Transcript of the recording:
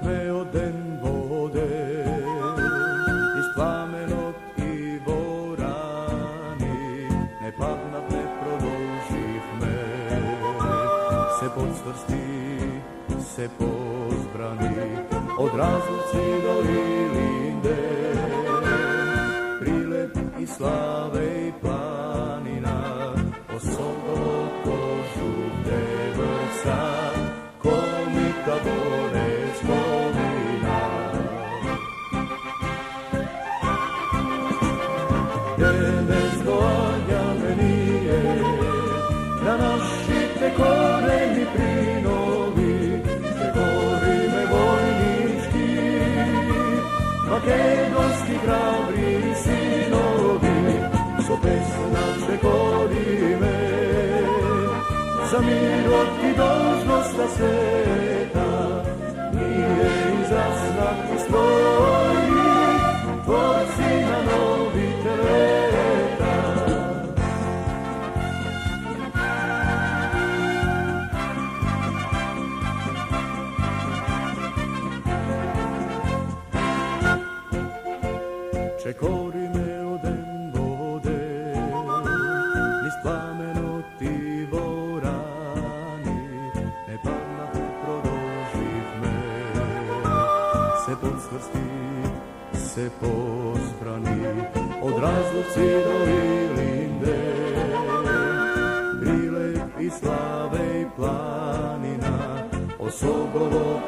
me od den vode, iz plamenot i vorani, ne padnat, ne produžih me, se podsvrsti, se pozbrani, od Razluci do Ilinde, prilep i slave i planina, Osogovo kožu devrca, komika Borec Kovina. Denes doanja menije, da naši te koreni prinovi, te gorime vojnički, makedonski hrabri sinovi, so pesme naše korime, za mirot i dožnosta sveta, nije i za znak i stroji, tvorci na novi teleta. Čekori me odem vode, iz plamenot i vorani, ne padnat, ne produžih me, se podsvrsti, se pozbrani, od Razluci do Ilinde, prilep i slave i planina, Osogovo